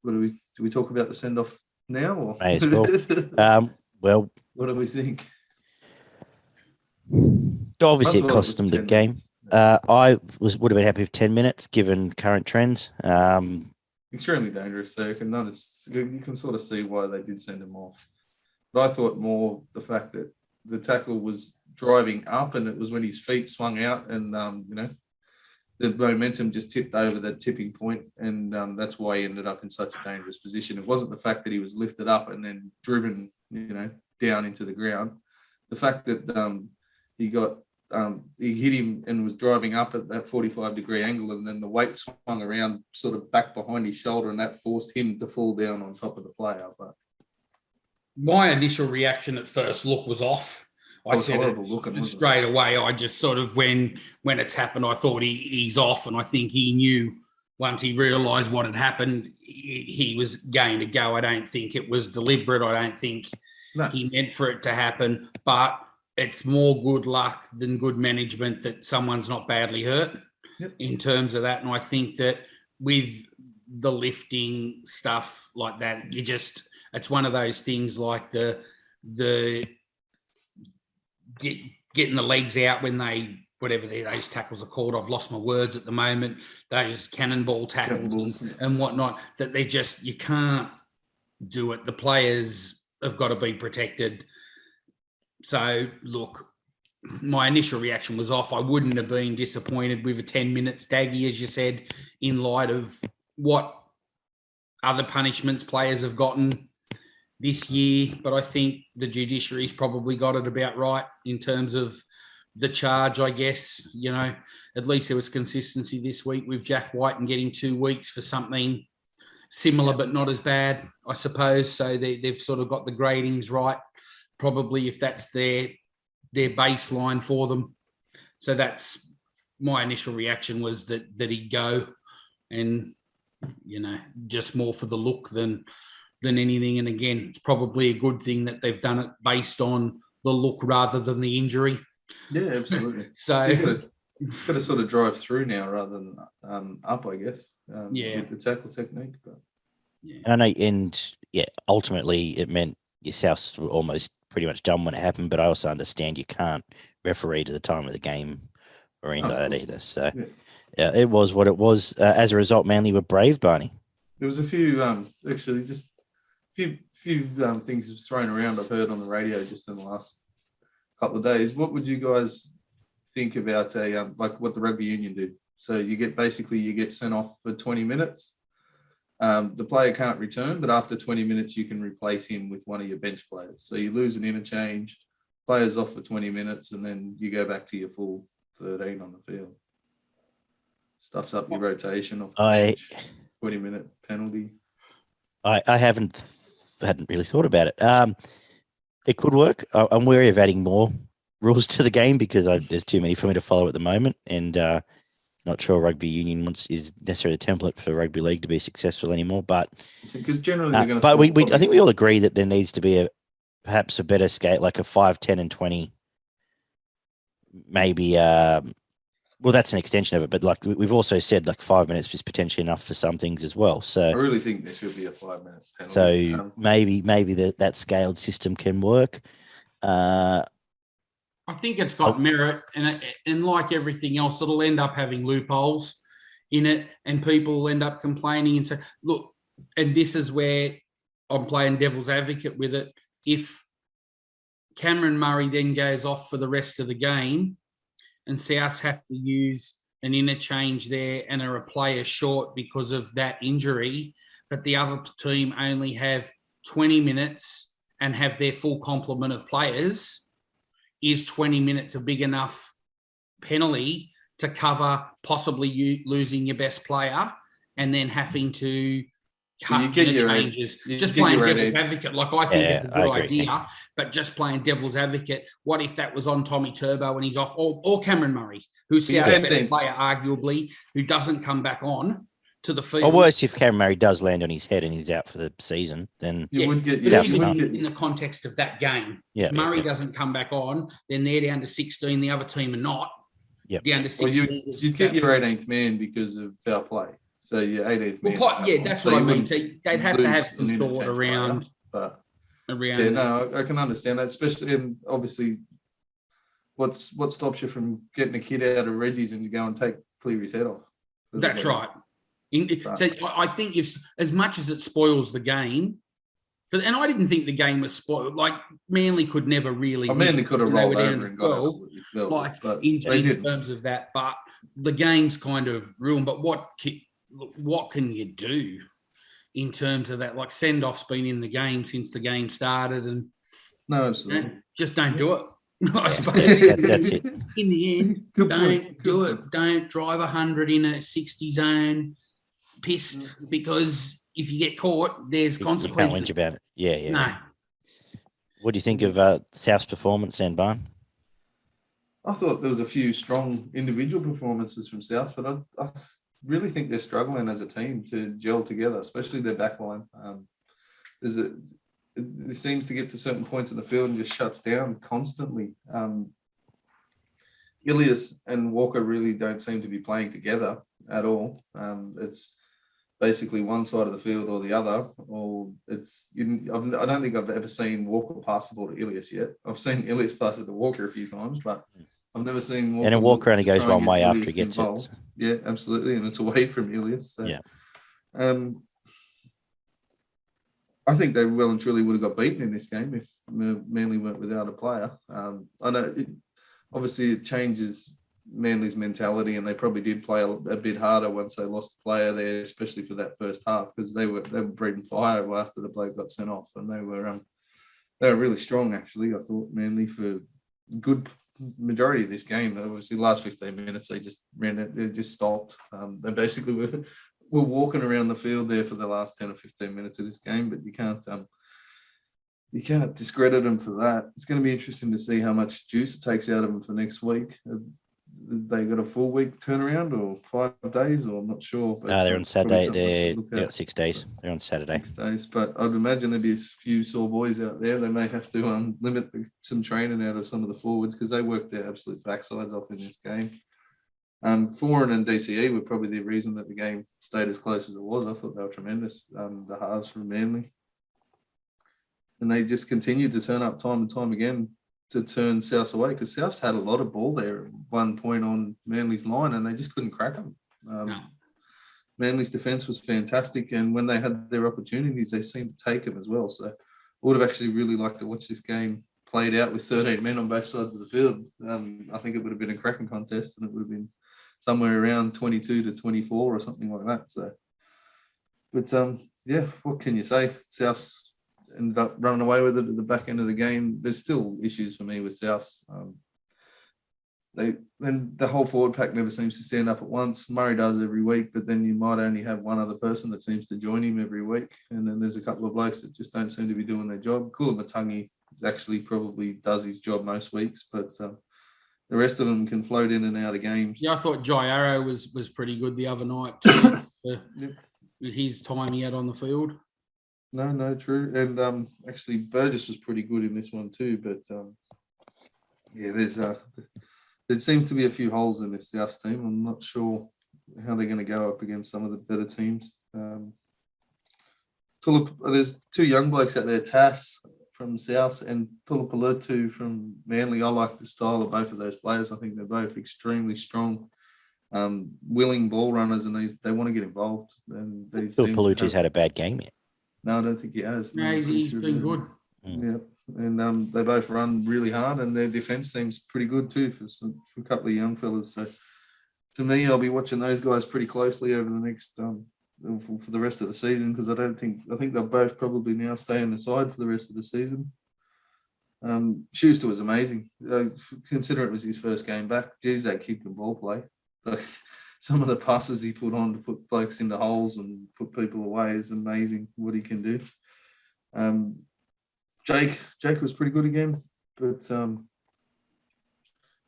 do we talk about the send off now? Or? May as well. Well, what do we think? Obviously, it cost them the game. I would have been happy with 10 minutes given current trends. Extremely dangerous. So you can sort of see why they did send him off. But I thought more the fact that the tackle was driving up, and it was when his feet swung out, and the momentum just tipped over that tipping point, and that's why he ended up in such a dangerous position. It wasn't the fact that he was lifted up and then driven, down into the ground. The fact that he hit him and was driving up at that 45-degree angle, and then the weight swung around sort of back behind his shoulder, and that forced him to fall down on top of the player. But my initial reaction at first look was off. I said it straight away. I just sort of, when it's happened, I thought he's off, and I think he knew once he realised what had happened, he was going to go. I don't think it was deliberate. I don't think he meant for it to happen, but it's more good luck than good management that someone's not badly hurt in terms of that. And I think that with the lifting stuff like that, it's one of those things like the getting the legs out when whatever those tackles are called. I've lost my words at the moment. Those cannonball tackles and whatnot, that you can't do it. The players have got to be protected. So, look, my initial reaction was off. I wouldn't have been disappointed with a 10 minutes daggy, as you said, in light of what other punishments players have gotten this year. But I think the judiciary's probably got it about right in terms of the charge, I guess. At least there was consistency this week with Jack White and getting 2 weeks for something similar but not as bad, I suppose. So they've sort of got the gradings right. Probably if that's their baseline for them. So that's my initial reaction, was that he'd go, and just more for the look than anything. And again, it's probably a good thing that they've done it based on the look rather than the injury. Yeah, absolutely. So you've got to sort of drive through now rather than up, I guess. With the tackle technique. But I know, and ultimately it meant your Souths were almost pretty much done when it happened, but I also understand you can't referee to the time of the game or anything like that either. So it was what it was. As a result, Manly were brave, Barney. There was a few actually just few things thrown around I've heard on the radio just in the last couple of days. What would you guys think about like what the rugby union did? So you get sent off for 20 minutes. The player can't return, but after 20 minutes, you can replace him with one of your bench players. So you lose an interchange, players off for 20 minutes, and then you go back to your full 13 on the field. Stuffs up your rotation off the bench, 20-minute penalty. I hadn't really thought about it. It could work. I'm wary of adding more rules to the game because there's too many for me to follow at the moment, and not sure rugby union is necessarily a template for rugby league to be successful anymore. But because generally they're going to. But I think we all agree that there needs to be perhaps a better scale, like a 5, 10, and 20. Maybe. Well, that's an extension of it, but like we've also said, like 5 minutes is potentially enough for some things as well. So I really think there should be a 5-minute penalty. So maybe that scaled system can work. I think it's got merit, and like everything else, it'll end up having loopholes in it, and people will end up complaining and say, look, and this is where I'm playing devil's advocate with it. If Cameron Murray then goes off for the rest of the game and South have to use an interchange there and are a player short because of that injury, but the other team only have 20 minutes and have their full complement of players, is 20 minutes a big enough penalty to cover possibly you losing your best player and then having to cut interchanges? Just playing devil's advocate. Like, I think it's a good idea, but just playing devil's advocate, what if that was on Tommy Turbo when he's off, or Cameron Murray, who's South's best player, arguably, who doesn't come back on to the field? Or worse, if Cameron Murray does land on his head and he's out for the season, then you would get in the context of that game. If Murray doesn't come back on, then they're down to 16. The other team are not. Down to 16. Well, you'd get your 18th man because of foul play. So yeah, 18th man. That's what I mean. So they'd have to have some thought around. But yeah, no, I can understand that, especially, and obviously, what stops you from getting a kid out of Reggie's and you go and take Cleary's head off? That's right. So I think if, as much as it spoils the game, and I didn't think the game was spoiled. Like Manly could never really. Manly could have rolled over and got absolutely belted, like but in terms of that. But the game's kind of ruined. But what can you do in terms of that? Like send-off's been in the game since the game started, and no, absolutely, just don't do it. I suppose that's it. In the end, don't do it. Don't drive 100 in a 60 zone, pissed, because if you get caught, there's consequences. You can't whinge about it. Yeah. No. What do you think of South's performance, Sandbarn? I thought there was a few strong individual performances from South, but I really think they're struggling as a team to gel together, especially their back line. It seems to get to certain points in the field and just shuts down constantly. Ilias and Walker really don't seem to be playing together at all. It's basically one side of the field or the other, or I don't think I've ever seen Walker pass the ball to Ilias yet. I've seen Ilias pass it to Walker a few times, but I've never seen Walker. And then Walker only goes one way after he gets it. Yeah, absolutely, and it's away from Ilias. So, yeah. I think they well and truly would have got beaten in this game if Manly weren't without a player. I know obviously it changes Manly's mentality, and they probably did play a bit harder once they lost the player there, especially for that first half, because they were breathing fire after the bloke got sent off, and they were really strong actually. I thought Manly for good majority of this game. Obviously, the last 15 minutes they just ran it, they just stopped. They basically were walking around the field there for the last 10 or 15 minutes of this game, but you can't discredit them for that. It's going to be interesting to see how much juice it takes out of them for next week. They got a full week turnaround or 5 days, or I'm not sure. But they're on Saturday. They're 6 days. They're on Saturday. 6 days, but I'd imagine there'd be a few sore boys out there. They may have to limit some training out of some of the forwards because they worked their absolute backsides off in this game. Foran and DCE were probably the reason that the game stayed as close as it was. I thought they were tremendous. The halves from Manly. And they just continued to turn up time and time again to turn Souths away, because Souths had a lot of ball there at one point on Manly's line and they just couldn't crack them. Manly's defence was fantastic, and when they had their opportunities, they seemed to take them as well. So I would have actually really liked to watch this game played out with 13 men on both sides of the field. I think it would have been a cracking contest, and it would have been somewhere around 22 to 24 or something like that. So, but yeah, what can you say? Souths ended up running away with it at the back end of the game. There's still issues for me with Souths. Then the whole forward pack never seems to stand up at once. Murray does every week, but then you might only have one other person that seems to join him every week. And then there's a couple of blokes that just don't seem to be doing their job. Kula Matangi actually probably does his job most weeks, but the rest of them can float in and out of games. Yeah, I thought Jai Arrow was pretty good the other night too. His time he had on the field. No, true. And actually Burgess was pretty good in this one too. But yeah, there seems to be a few holes in this South team. I'm not sure how they're going to go up against some of the better teams. There's two young blokes out there, Tass from South and Tulapalatu from Manly. I like the style of both of those players. I think they're both extremely strong, willing ball runners, and they want to get involved. And Tulapaluti's had a bad game yet. No, I don't think he has. No, he's been good. Yeah, and they both run really hard, and their defence seems pretty good too for a couple of young fellas. So, to me, I'll be watching those guys pretty closely over the next for the rest of the season, because I think they'll both probably now stay on the side for the rest of the season. Schuster was amazing. Considering it was his first game back, geez, that kid can ball play. Like, some of the passes he put on to put blokes into holes and put people away is amazing what he can do. Jake was pretty good again, but what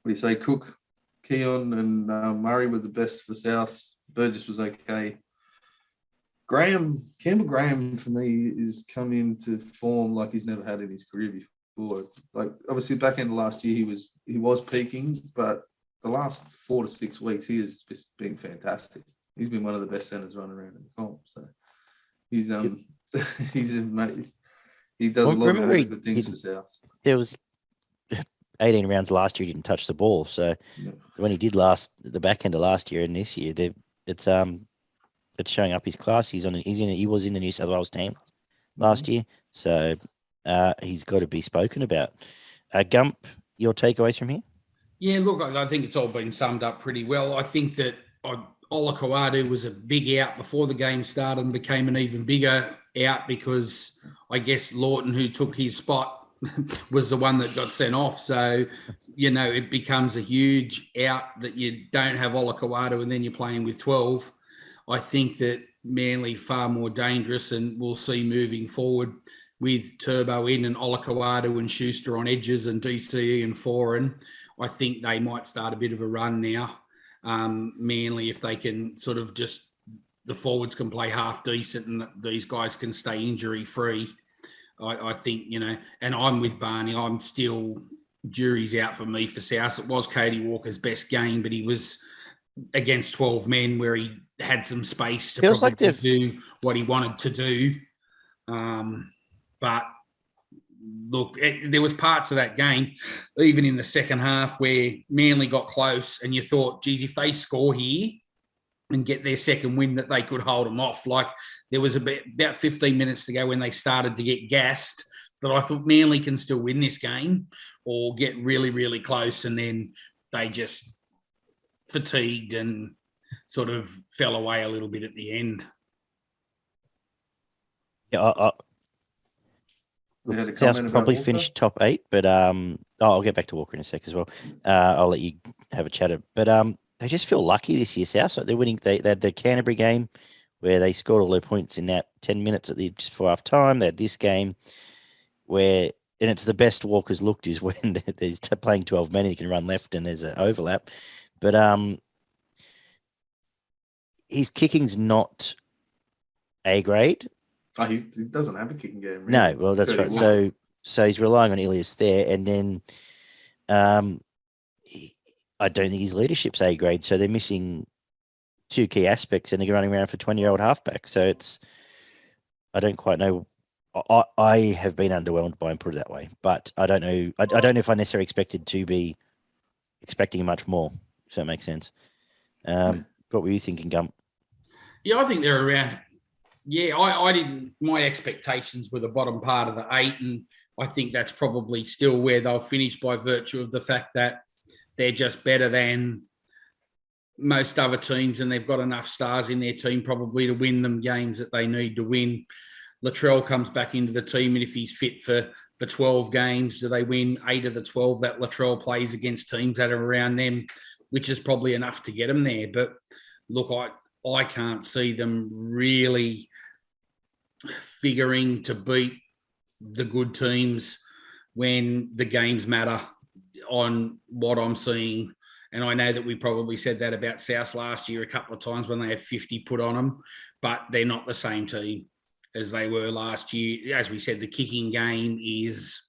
do you say? Cook, Keon and Murray were the best for South. Burgess was okay. Campbell Graham for me is come into form like he's never had in his career before. Like obviously back end of last year he was peaking, but the last 4 to 6 weeks he has just been fantastic. He's been one of the best centres running around in the comp. So he's he's mate. He does a lot of really good things for South. There was 18 rounds last year. He didn't touch the ball. So when he did the back end of last year and this year, it's showing up his class. He was in the New South Wales team last year. So he's got to be spoken about. Gump, your takeaways from here? Yeah, look, I think it's all been summed up pretty well. I think that Olakau'atu was a big out before the game started and became an even bigger out because I guess Lawton, who took his spot, was the one that got sent off. So, it becomes a huge out that you don't have Olakau'atu and then you're playing with 12. I think that Manly far more dangerous, and we'll see moving forward with Turbo in and Olakau'atu and Schuster on edges and DCE and Foran. I think they might start a bit of a run now. Manly, if they can sort of just the forwards can play half decent and these guys can stay injury free. I think, and I'm with Barney. I'm still, jury's out for me for South. It was Cody Walker's best game, but he was against 12 men where he had some space to probably do what he wanted to do. But look, there was parts of that game, even in the second half, where Manly got close and you thought, geez, if they score here and get their second win, that they could hold them off. Like there was about 15 minutes to go when they started to get gassed that I thought Manly can still win this game or get really, really close. And then they just fatigued and sort of fell away a little bit at the end. Yeah, South probably finished top 8, but I'll get back to Walker in a sec as well. I'll let you have a chat. But they just feel lucky this year, South. So they're winning. They had the Canterbury game where they scored all their points in that 10 minutes just before half time. They had this game where, and it's the best Walker's looked is when there's playing 12 men, he can run left and there's an overlap. But his kicking's not A grade. Oh, he doesn't have a kicking game. Really. No, well, that's right. So he's relying on Ilias there, and then I don't think his leadership's A grade. So they're missing two key aspects, and they're running around for 20-year-old halfback. So I don't quite know. I have been underwhelmed by him, put it that way. But I don't know. I don't know if I necessarily expected to be expecting much more. If that makes sense. What were you thinking, Gump? Yeah, I think they're around. Yeah, I didn't. My expectations were the bottom part of the 8, and I think that's probably still where they'll finish by virtue of the fact that they're just better than most other teams, and they've got enough stars in their team probably to win them games that they need to win. Latrell comes back into the team, and if he's fit for 12 games, do they win 8 of the 12 that Latrell plays against teams that are around them, which is probably enough to get them there. But look, I can't see them really figuring to beat the good teams when the games matter on what I'm seeing. And I know that we probably said that about South last year a couple of times when they had 50 put on them, but they're not the same team as they were last year. As we said, the kicking game is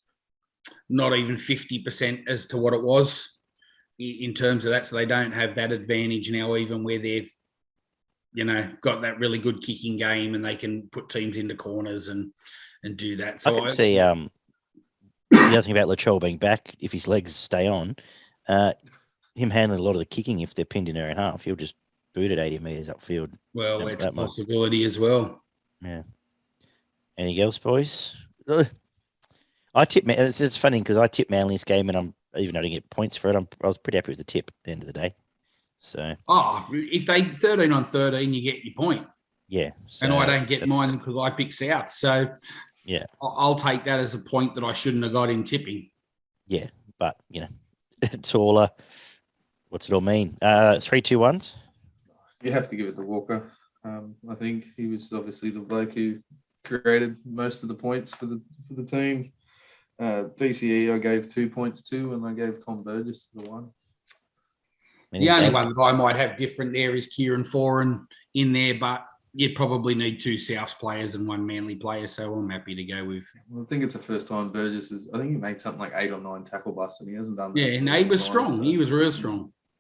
not even 50% as to what it was in terms of that. So they don't have that advantage now, even where they've, got that really good kicking game and they can put teams into corners and do that. So I can see the other thing about Latrell being back, if his legs stay on, him handling a lot of the kicking if they're pinned in their own half, he'll just boot it 80 metres upfield. Well, it's a possibility as well. Yeah. Any else, boys? I tip. It's funny because I tipped Manly this game, and even though I didn't get points for it, I was pretty happy with the tip at the end of the day. So. If they 13 on 13, you get your point. Yeah. So and I don't get mine because I pick South. So. Yeah. I'll take that as a point that I shouldn't have got in tipping. Yeah, but it's all. What's it all mean? 3-2-1s. You have to give it to Walker. I think he was obviously the bloke who created most of the points for the team. DCE I gave 2 points to, and I gave Tom Burgess the 1. The only one that I might have different there is Kieran Foran in there, but you'd probably need 2 South players and 1 Manly player, so I'm happy to go with. Well, I think it's the first time Burgess I think he made something like 8 or 9 tackle busts, and he hasn't done that. Yeah, and he was strong. So. He was real strong.